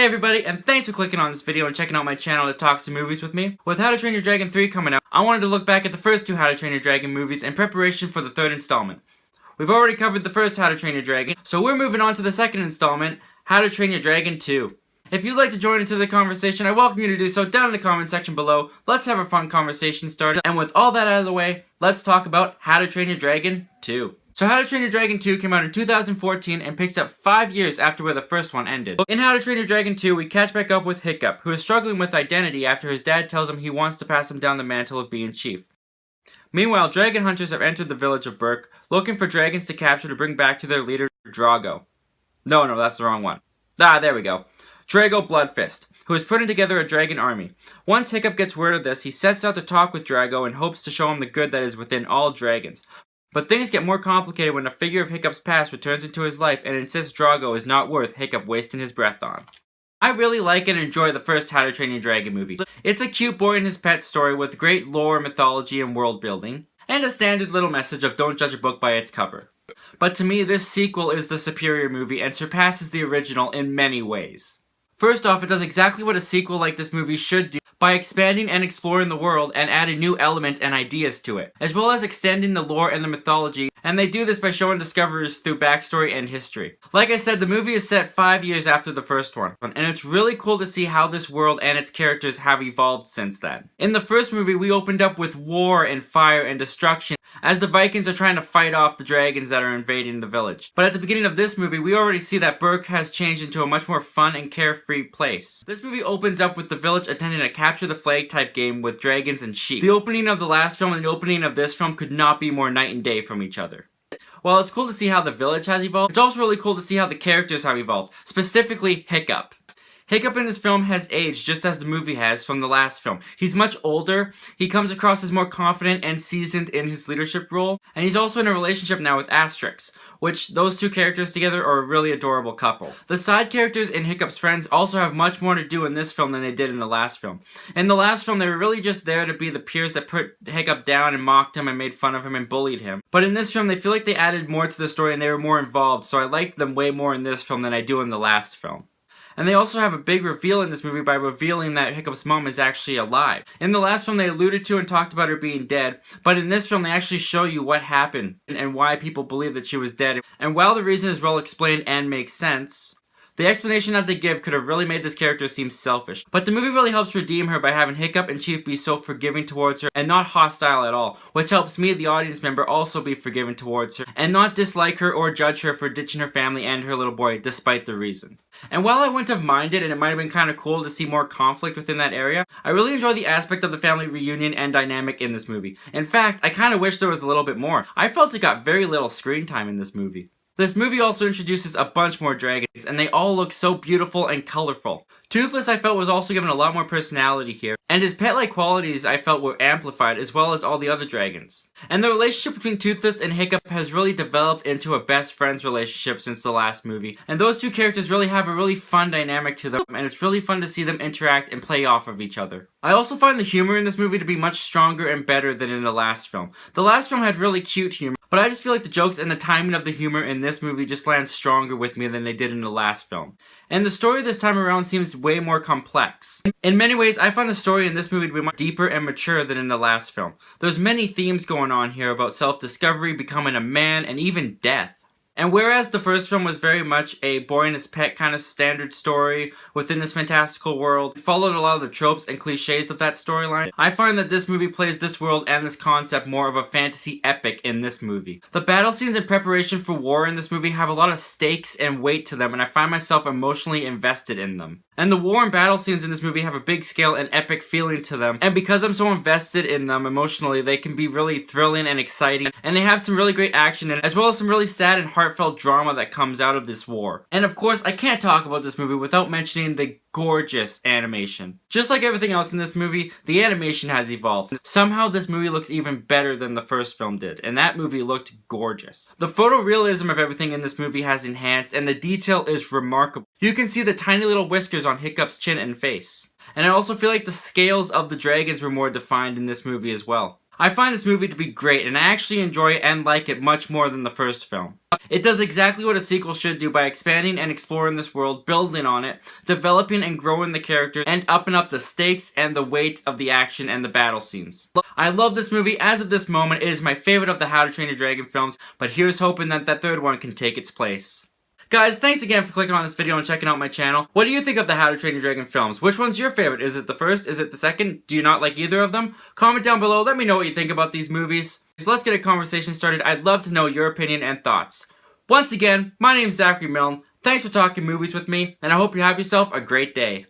Hey everybody, and thanks for clicking on this video and checking out my channel that talks to movies with me. With How to Train Your Dragon 3 coming out, I wanted to look back at the first two How to Train Your Dragon movies in preparation for the third installment. We've already covered the first How to Train Your Dragon, so we're moving on to the second installment, How to Train Your Dragon 2. If you'd like to join into the conversation, I welcome you to do so down in the comment section below. Let's have a fun conversation started, and with all that out of the way, let's talk about How to Train Your Dragon 2. So How to Train Your Dragon 2 came out in 2014 and picks up 5 years after where the first one ended. In How to Train Your Dragon 2, we catch back up with Hiccup, who is struggling with identity after his dad tells him he wants to pass him down the mantle of being chief. Meanwhile, dragon hunters have entered the village of Berk, looking for dragons to capture to bring back to their leader, Drago. No, that's the wrong one. There we go. Drago Bloodfist, who is putting together a dragon army. Once Hiccup gets word of this, he sets out to talk with Drago and hopes to show him the good that is within all dragons. But things get more complicated when a figure of Hiccup's past returns into his life and insists Drago is not worth Hiccup wasting his breath on. I really like and enjoy the first How to Train Your Dragon movie. It's a cute boy and his pet story with great lore, mythology, and world building, and a standard little message of don't judge a book by its cover. But to me, this sequel is the superior movie and surpasses the original in many ways. First off, it does exactly what a sequel like this movie should do by expanding and exploring the world and adding new elements and ideas to it, as well as extending the lore and the mythology, and they do this by showing discoverers through backstory and history. Like I said, the movie is set 5 years after the first one, and it's really cool to see how this world and its characters have evolved since then. In the first movie, we opened up with war and fire and destruction, as the Vikings are trying to fight off the dragons that are invading the village. But at the beginning of this movie, we already see that Berk has changed into a much more fun and carefree place. This movie opens up with the village attending a capture the flag type game with dragons and sheep. The opening of the last film and the opening of this film could not be more night and day from each other. While it's cool to see how the village has evolved, it's also really cool to see how the characters have evolved, specifically Hiccup. Hiccup in this film has aged just as the movie has from the last film. He's much older, he comes across as more confident and seasoned in his leadership role, and he's also in a relationship now with Asterix, which those two characters together are a really adorable couple. The side characters and Hiccup's friends also have much more to do in this film than they did in the last film. In the last film, they were really just there to be the peers that put Hiccup down and mocked him and made fun of him and bullied him. But in this film, they feel like they added more to the story and they were more involved, so I liked them way more in this film than I do in the last film. And they also have a big reveal in this movie by revealing that Hiccup's mom is actually alive. In the last film, they alluded to and talked about her being dead, but in this film, they actually show you what happened and why people believe that she was dead. And while the reason is well explained and makes sense, the explanation that they give could have really made this character seem selfish. But the movie really helps redeem her by having Hiccup and Chief be so forgiving towards her and not hostile at all, which helps me, the audience member, also be forgiving towards her and not dislike her or judge her for ditching her family and her little boy despite the reason. And while I wouldn't have minded and it might have been kind of cool to see more conflict within that area, I really enjoy the aspect of the family reunion and dynamic in this movie. In fact, I kind of wish there was a little bit more. I felt it got very little screen time in this movie. This movie also introduces a bunch more dragons, and they all look so beautiful and colorful. Toothless I felt was also given a lot more personality here, and his pet-like qualities I felt were amplified as well as all the other dragons. And the relationship between Toothless and Hiccup has really developed into a best friends relationship since the last movie, and those two characters really have a really fun dynamic to them, and it's really fun to see them interact and play off of each other. I also find the humor in this movie to be much stronger and better than in the last film. The last film had really cute humor, but I just feel like the jokes and the timing of the humor in this movie just land stronger with me than they did in the last film. And the story this time around seems way more complex. In many ways, I find the story in this movie to be much deeper and mature than in the last film. There's many themes going on here about self-discovery, becoming a man, and even death. And whereas the first film was very much a boy and his pet kind of standard story within this fantastical world, it followed a lot of the tropes and cliches of that storyline, I find that this movie plays this world and this concept more of a fantasy epic in this movie. The battle scenes in preparation for war in this movie have a lot of stakes and weight to them, and I find myself emotionally invested in them. And the war and battle scenes in this movie have a big scale and epic feeling to them, and because I'm so invested in them emotionally, they can be really thrilling and exciting, and they have some really great action in it, as well as some really sad and heartfelt drama that comes out of this war. And of course, I can't talk about this movie without mentioning the gorgeous animation. Just like everything else in this movie, the animation has evolved. Somehow this movie looks even better than the first film did, and that movie looked gorgeous. The photorealism of everything in this movie has enhanced, and the detail is remarkable. You can see the tiny little whiskers on Hiccup's chin and face. And I also feel like the scales of the dragons were more defined in this movie as well. I find this movie to be great, and I actually enjoy and like it much more than the first film. It does exactly what a sequel should do by expanding and exploring this world, building on it, developing and growing the characters, and upping up the stakes and the weight of the action and the battle scenes. I love this movie. As of this moment, it is my favorite of the How to Train Your Dragon films, but here's hoping that that third one can take its place. Guys, thanks again for clicking on this video and checking out my channel. What do you think of the How to Train Your Dragon films? Which one's your favorite? Is it the first? Is it the second? Do you not like either of them? Comment down below, let me know what you think about these movies. So let's get a conversation started. I'd love to know your opinion and thoughts. Once again, my name's Zachary Milne. Thanks for talking movies with me, and I hope you have yourself a great day.